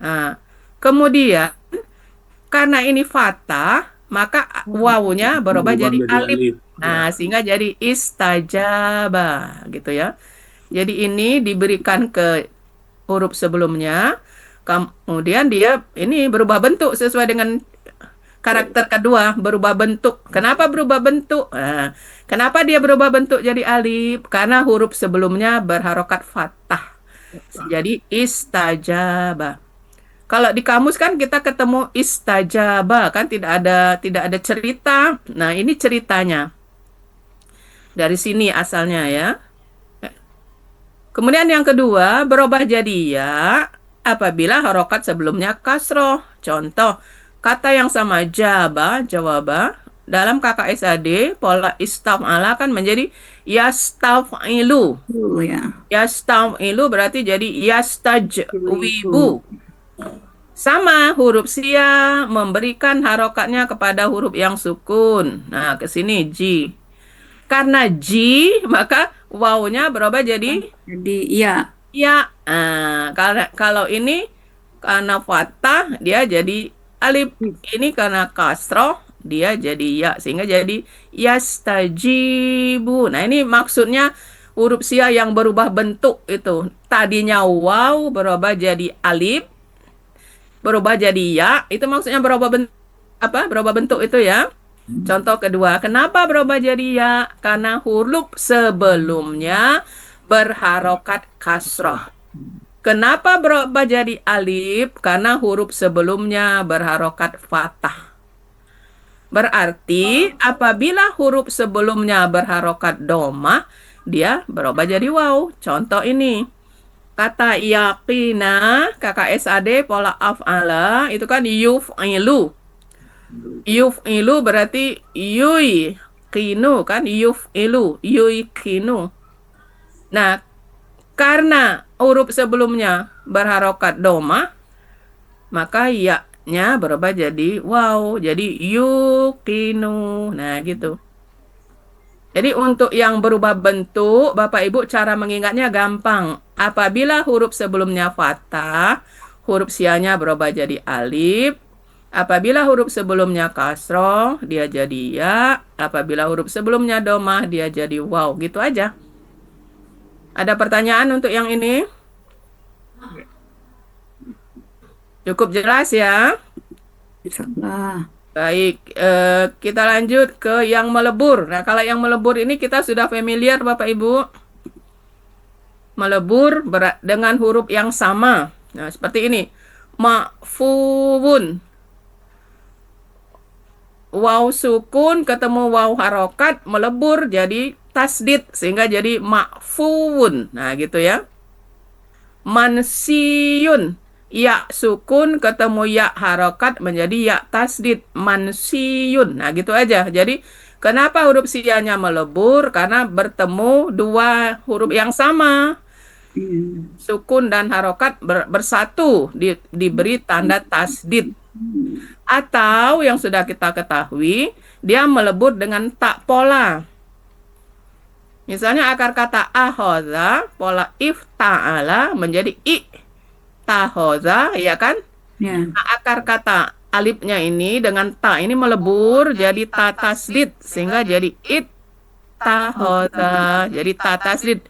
Nah, kemudian karena ini fathah, maka wawunya berubah jadi alif. Nah, sehingga jadi istajaba gitu ya. Jadi ini diberikan ke huruf sebelumnya, kemudian dia ini berubah bentuk sesuai dengan karakter kedua, berubah bentuk. Kenapa berubah bentuk? Nah, kenapa dia berubah bentuk jadi alif? Karena huruf sebelumnya berharokat fathah. Jadi istajaba. Kalau di kamus kan kita ketemu istajaba, kan tidak ada cerita. Nah, ini ceritanya. Dari sini asalnya ya. Kemudian yang kedua, berubah jadi ya apabila harokat sebelumnya kasroh. Contoh, kata yang sama jawaba, dalam KKSAD, pola istaf'ala kan menjadi yastaf'ilu. Yastaf'ilu berarti jadi yastajwibu. Sama huruf sia memberikan harokatnya kepada huruf yang sukun. Nah, ke sini ji. Karena ji, maka wawunya berubah jadi iya. ya. Nah, kalau ini karena fathah dia jadi alif. Ini karena kasroh dia jadi ya, sehingga jadi yastajibu. Nah, ini maksudnya huruf sia yang berubah bentuk itu. Tadinya waw berubah jadi alif, berubah jadi ya, itu maksudnya berubah bentuk apa? Berubah bentuk itu ya. Contoh kedua, kenapa berubah jadi ya? Karena huruf sebelumnya berharokat kasroh. Kenapa berubah jadi alif? Karena huruf sebelumnya berharokat fathah. Berarti apabila huruf sebelumnya berharokat domah, dia berubah jadi waw. Contoh ini. Kata yaqina, KKSAD pola af'ala, itu kan yuf'ilu. Yuf'ilu berarti yui kinu kan, yuf'ilu, yui kinu. Nah, karena huruf sebelumnya berharokat domah, maka ya-nya berubah jadi waw, jadi yukinu. Nah, gitu. Jadi untuk yang berubah bentuk, Bapak Ibu cara mengingatnya gampang. Apabila huruf sebelumnya fathah, huruf sianya berubah jadi alif. Apabila huruf sebelumnya kasroh, dia jadi ya. Apabila huruf sebelumnya domah, dia jadi waw. Gitu aja. Ada pertanyaan untuk yang ini? Cukup jelas ya? Insyaallah. Baik, kita lanjut ke yang melebur. Nah, kalau yang melebur ini kita sudah familiar Bapak Ibu. Melebur dengan huruf yang sama. Nah, seperti ini. Ma'fuwun. Waw sukun ketemu waw harokat melebur jadi tasdid sehingga jadi ma'fuwun. Nah, gitu ya. Mansiyun. Ya sukun ketemu ya harokat menjadi ya tasdid, mansiyun. Nah, gitu aja. Jadi kenapa huruf sianya melebur? Karena bertemu dua huruf yang sama. Sukun dan harokat bersatu, diberi tanda tasdid. Atau yang sudah kita ketahui, dia melebur dengan tak pola. Misalnya akar kata ahodha, pola ifta'ala menjadi i. Tahoza, ya kan? Ya. Nah, akar kata alifnya ini dengan ta ini melebur jadi ta tasdid sehingga jadi it tahoza, jadi ta tasdid.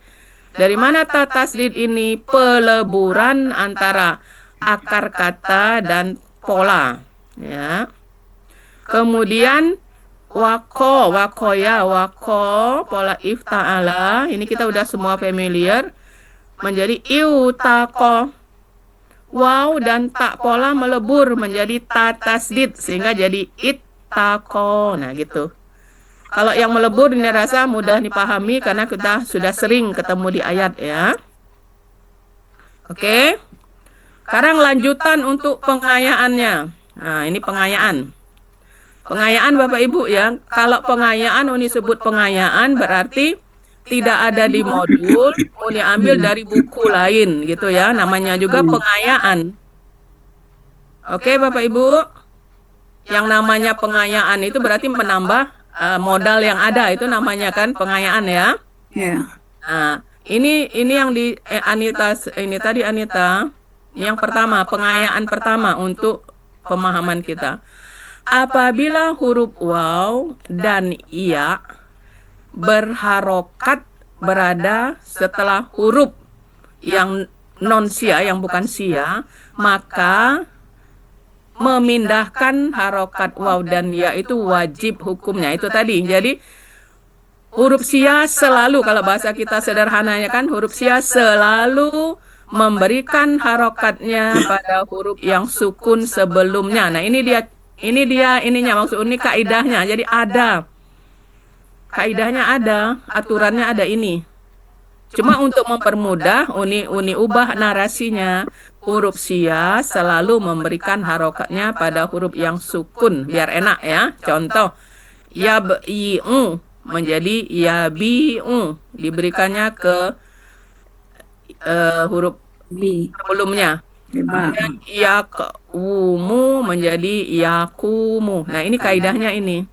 Dari mana ta tasdid ini? Peleburan antara akar kata dan pola, ya. Kemudian wakoya, pola ifta'ala, ini kita udah semua familiar, menjadi iutako. Waw dan tak pola melebur menjadi ta tasdid sehingga jadi ittaqo. Nah, gitu. Kalau yang melebur ini rasa mudah dipahami karena kita sudah sering ketemu di ayat ya. Oke. Sekarang lanjutan untuk pengayaannya. Nah, ini pengayaan. Pengayaan Bapak Ibu ya. Kalau pengayaan Uni sebut pengayaan berarti tidak ada di modul, Uni ambil dari buku lain gitu ya, namanya juga pengayaan. Oke Bapak Ibu, yang namanya pengayaan itu berarti menambah modal yang ada, itu namanya kan pengayaan ya. Ya. Nah, ini yang di Anita, ini tadi Anita, yang pertama, pengayaan pertama untuk pemahaman kita. Apabila huruf waw dan ya berharokat berada setelah huruf yang non sia, yang bukan sia, maka memindahkan harokat waw dan ya itu wajib hukumnya. Itu tadi. Jadi huruf sia selalu, kalau bahasa kita sederhananya kan, huruf sia selalu memberikan harokatnya pada huruf yang sukun sebelumnya. Nah, ini dia ininya, maksud ini kaidahnya. Jadi ada kaidahnya, ada aturannya, ada ini. Cuma untuk mempermudah, uni ubah narasinya. Huruf sia selalu memberikan harokatnya pada huruf yang sukun biar enak ya. Contoh, yabi'u menjadi yabi'u, diberikannya ke huruf sebelumnya. Kemudian yakumu menjadi yakumu. Nah, ini kaidahnya ini.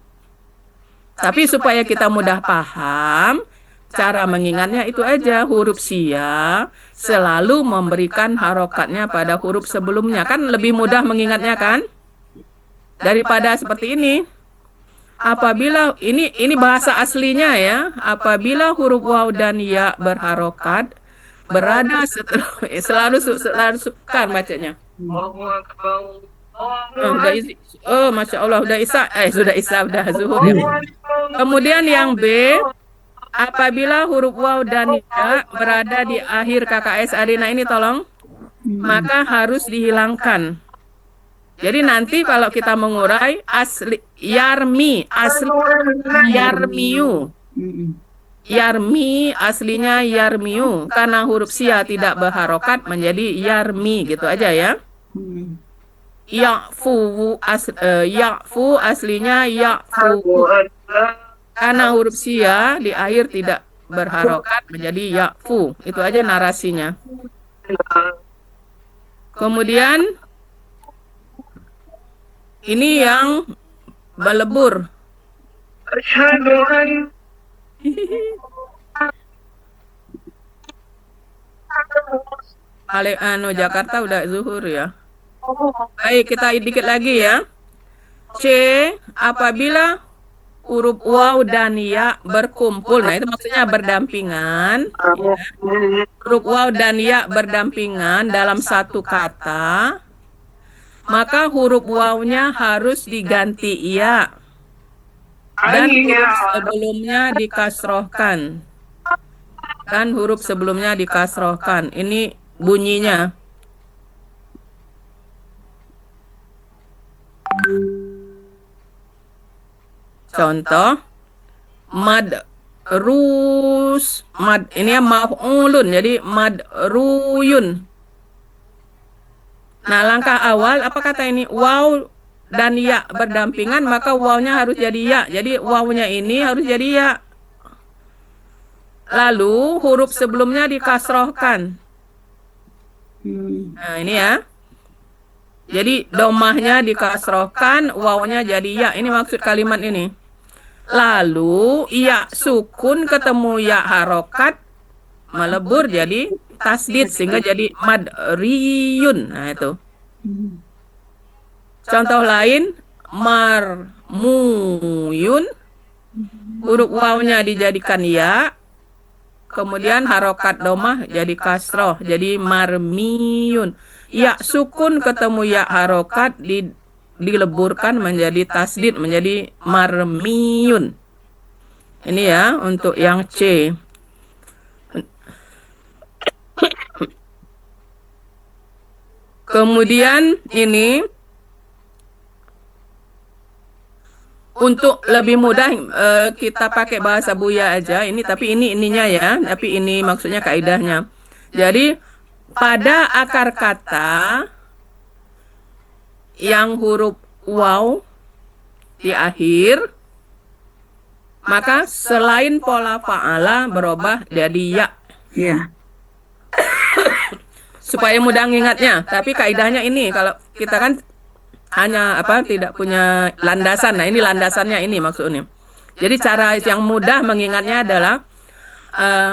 Tapi supaya kita mudah paham, cara mengingatnya itu aja. Huruf sia selalu memberikan harokatnya pada huruf sebelumnya. Kan lebih mudah mengingatnya kan? Daripada seperti ini. Apabila ini bahasa aslinya ya. Apabila huruf waw dan ya berharokat berada setelah selalu sukan bacanya. Masya Allah, sudah zuhur. Kemudian yang B, apabila huruf waw dan ya berada di akhir KKS Arina ini tolong, maka harus dihilangkan. Jadi nanti kalau kita mengurai asli yarmi, asli yarmiu. Yarmi aslinya yarmiu, karena huruf sia tidak berharokat menjadi yarmi, gitu aja ya. Ya'fu aslinya ya'fu, karena huruf sia di akhir tidak berharokat menjadi ya'fu. Itu aja narasinya. Kemudian ini yang belebur. Jakarta udah zuhur ya. Baik, kita dikit lagi ya. C, apabila huruf waw dan ya berkumpul. Nah, itu maksudnya berdampingan. Ya. Huruf waw dan ya berdampingan dalam satu kata, maka huruf wawnya harus diganti ya. Dan huruf sebelumnya dikasrohkan. Ini bunyinya. Contoh, ini ya maf'ulun, jadi madruyun. Nah, langkah awal apa kata ini? Waw dan ya berdampingan, maka wawnya harus jadi ya. Jadi wawnya ini harus jadi ya. Lalu huruf sebelumnya dikasrohkan. Nah, ini ya. Jadi domahnya dikasrohkan, wawnya jadi ya. Ini maksud kalimat ini. Lalu ya sukun ketemu ya harokat melebur jadi tasdid sehingga jadi madriyun. Nah, itu. Contoh lain, marmuyun, huruf wawnya dijadikan ya, kemudian harokat domah jadi kasroh, jadi marmiyun. Ya sukun ketemu ya harokat dileburkan menjadi tasdid, menjadi marmiyun. Ini ya untuk yang C. Kemudian ini untuk lebih mudah kita pakai bahasa Buya aja ini, tapi ininya ya, tapi ini maksudnya kaidahnya. Jadi pada akar kata yang huruf waw di akhir, maka selain pola fa'ala berubah jadi ya. Iya. Supaya mudah ngingatnya, tapi kaidahnya ini kalau kita kan hanya tidak punya landasan. Nah, ini landasannya ini maksudnya. Jadi cara yang mudah mengingatnya adalah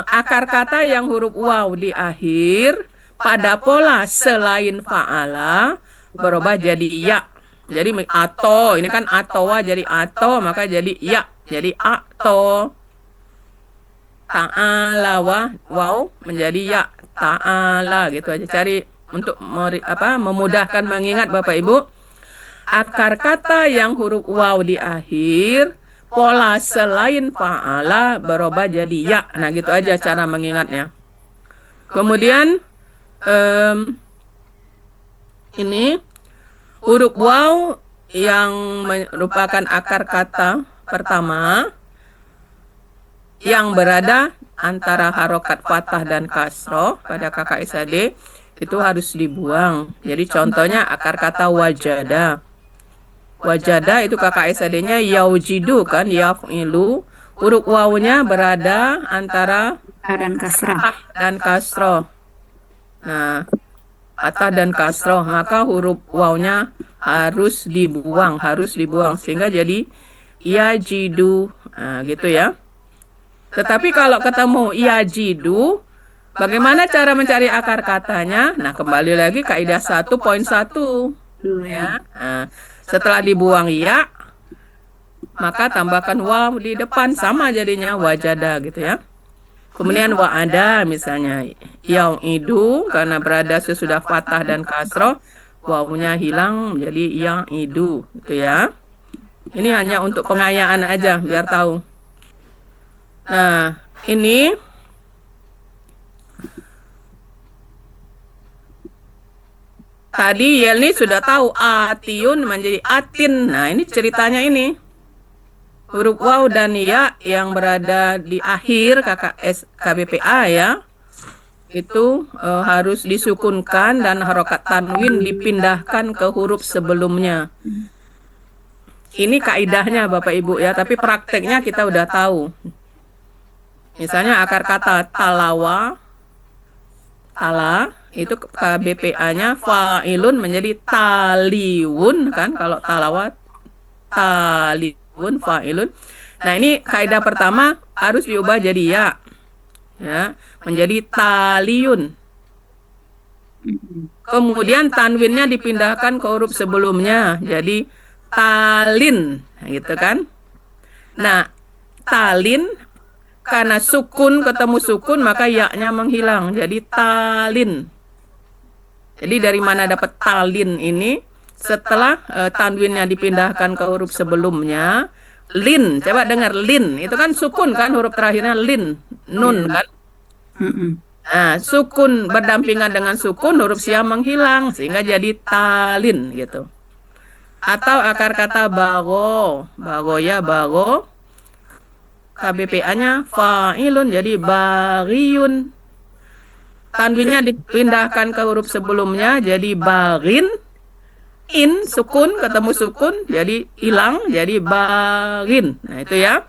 akar kata yang huruf waw di akhir pada pola selain fa'ala berubah jadi ya. Jadi ato, ini kan atowa jadi ato, maka jadi ya. Jadi ato. Ta'ala wow menjadi ya. Ta'ala gitu aja. Cari untuk memudahkan mengingat Bapak Ibu. Akar kata yang huruf waw di akhir, pola selain fa'ala berubah jadi ya. Nah gitu aja cara mengingatnya. Kemudian ini huruf waw yang merupakan akar kata pertama yang berada antara harokat fathah dan kasroh pada KKSAD itu harus dibuang. Jadi contohnya akar kata wajada. Wajada itu KKSAD-nya yaujidu kan, yaf'ilu. Huruf wawnya berada antara dan kasrah. fathah dan kasroh. Nah, fathah dan kasroh, maka huruf wawnya harus dibuang sehingga jadi yajidu. Nah, gitu ya. Tetapi kalau ketemu yajidu, bagaimana cara mencari akar katanya? Nah, kembali lagi kaidah 1.1 ya. Nah, setelah dibuang ya, maka tambahkan waw di depan, sama jadinya wajada gitu ya. Kemudian wa'ada misalnya yau'idu, karena berada sesudah fathah dan kasroh, wawnya hilang menjadi ya'idu gitu ya. Ini hanya untuk pengayaan aja biar tahu. Nah, ini tadi Yelni sudah tahu atiun menjadi atin. Nah, ini ceritanya ini. Huruf waw dan ya yang berada di akhir KBPA ya. Itu harus disukunkan dan harokat tanwin dipindahkan ke huruf sebelumnya. Ini kaidahnya Bapak Ibu ya, tapi prakteknya kita udah tahu. Misalnya akar kata talawa, tala, itu KBPA-nya fa'ilun menjadi taliwun kan, kalau talawa taliwun fa'ilun. Nah, ini kaidah pertama harus diubah jadi ya, menjadi taliyun. Kemudian tanwinnya dipindahkan ke huruf sebelumnya jadi talin, gitu kan. Nah, talin karena sukun ketemu sukun maka ya-nya menghilang jadi talin. Jadi dari mana dapat talin ini? Setelah tanwinnya dipindahkan ke huruf sebelumnya, lin. Coba dengar lin, itu kan sukun kan, huruf terakhirnya lin, nun kan. Nah, sukun berdampingan dengan sukun, huruf sia menghilang sehingga jadi talin gitu. Atau akar kata bago, bagoya bago, KBPA-nya fa'ilun jadi baghiyun. Tanwinnya dipindahkan ke huruf sebelumnya jadi baghin. In sukun ketemu sukun jadi hilang jadi baghin. Nah, itu ya.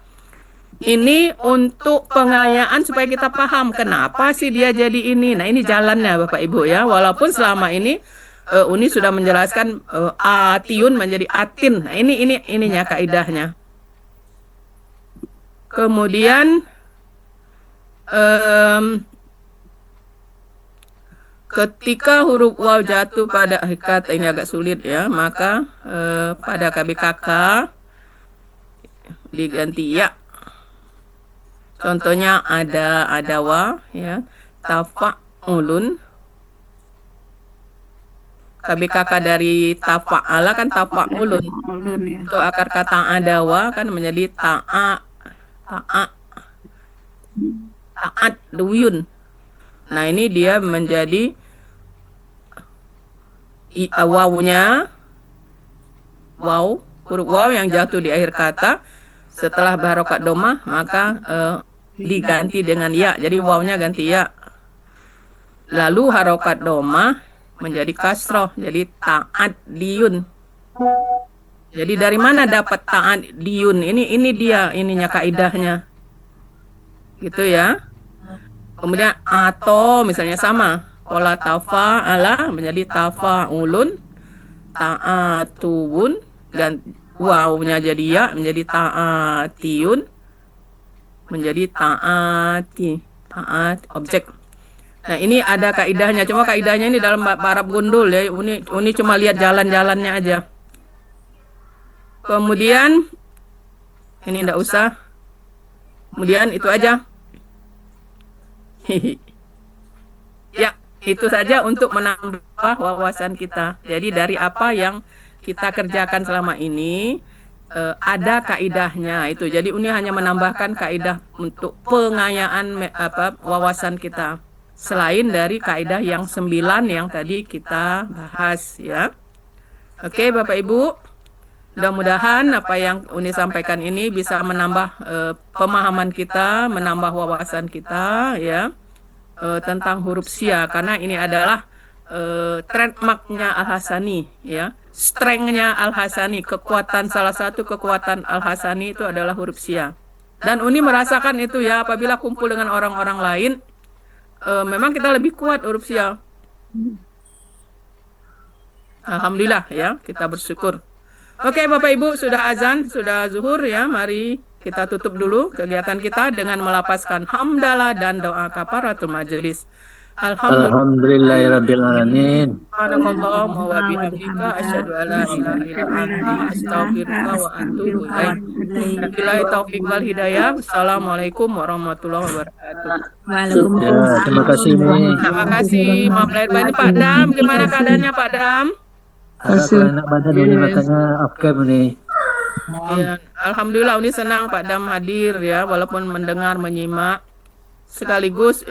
Ini untuk pengayaan supaya kita paham kenapa sih dia jadi ini. Nah, ini jalannya Bapak Ibu ya. Walaupun selama ini Uni sudah menjelaskan atiun menjadi atin. Nah, ininya kaidahnya. Kemudian ketika huruf waw jatuh pada hakikat, ini agak sulit ya, maka pada KBKK diganti ya. Contohnya ada wa ya, tafa'ulun. KBKK dari tafa'ala kan tafa'ulun. Untuk akar kata adawa kan menjadi ta'at duyun. Nah, ini dia menjadi wawnya huruf waw yang jatuh di akhir kata setelah barokat domah maka diganti dengan ya. Jadi wawnya ganti ya. Lalu harokat domah menjadi kasroh jadi ta'at diyun. Jadi dari mana dapat ta'at diyun? Ini dia ininya kaidahnya. Gitu ya. Kemudian atau misalnya sama. Pola tafa'ala menjadi tafa'ulun. Ta'atuun. Dan wawnya jadi ya menjadi ta'atiyun. Menjadi ta'ati. Ta'at objek. Nah, ini ada kaidahnya. Cuma kaidahnya ini dalam Arab gundul ya. Uni cuma lihat jalan-jalannya aja. Kemudian ini enggak usah. Kemudian itu aja. Ya, itu saja untuk menambah wawasan kita. Jadi dari apa yang kita kerjakan selama ini ada kaidahnya itu. Jadi Uni hanya menambahkan kaidah untuk pengayaan wawasan kita. Selain dari kaidah yang 9 yang tadi kita bahas ya. Oke, Bapak Ibu. Mudah-mudahan apa yang Uni sampaikan ini bisa menambah pemahaman kita, menambah wawasan kita ya tentang huruf Sia, karena ini adalah trademarknya Al-Hasani ya. Strength-nya Al-Hasani, salah satu kekuatan Al-Hasani itu adalah huruf Sia. Dan Uni merasakan itu ya, apabila kumpul dengan orang-orang lain memang kita lebih kuat huruf Sia. Alhamdulillah ya, kita bersyukur. Oke Bapak Ibu, sudah azan, sudah zuhur ya. Mari kita tutup dulu kegiatan kita dengan melapaskan hamdalah dan doa kafaratul majelis. Alhamdulillahirabbil alamin. Subhanakallahumma wa bihamdika asyhadu an la ilaha illa anta astaghfiruka wa atubu ilaik. Wabillahi taufiq wal hidayah. Assalamualaikum warahmatullahi wabarakatuh. Ya, terima kasih nih. Terima kasih. Maaf lahir batin Pak Dam. Gimana keadaannya Pak Dam? Kalau enak badan ini makanya upcam nih. Ya, Alhamdulillah Uni senang Pak Dam hadir ya, walaupun mendengar, menyimak. Sekaligus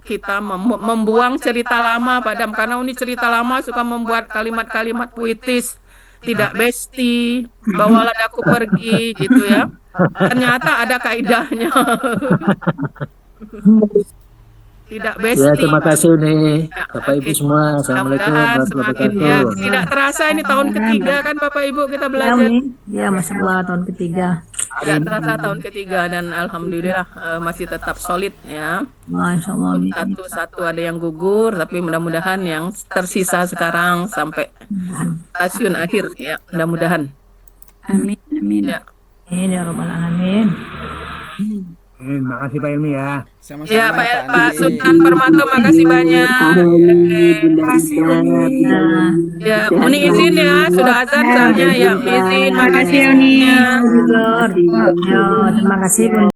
kita membuang cerita lama Pak Dam, karena Uni cerita lama suka membuat kalimat-kalimat puitis, tidak besti, bawalah aku pergi gitu ya. Ternyata ada kaidahnya. Tidak besti. Ya, terima kasih nih Bapak Ibu semua. Assalamualaikum warahmatullahi wabarakatuh. Tidak terasa ini tahun ketiga kan Bapak Ibu kita belajar. Ya, Masya Allah, tahun ketiga. Tidak terasa tahun ketiga dan alhamdulillah masih tetap solid ya. Masya Allah. Satu-satu ada yang gugur, tapi mudah-mudahan yang tersisa sekarang sampai stasiun akhir ya, mudah-mudahan. Amin, amin. Ya. Amin ya Rabbal Alamin. Terima kasih Pak Ilmi ya. Sama-sama Ya Pak Sultan Permato, makasih banyak. Ya, Uni izin ya, sudah azan soalnya ya, izin. Makasih Uni. Ya, terima kasih.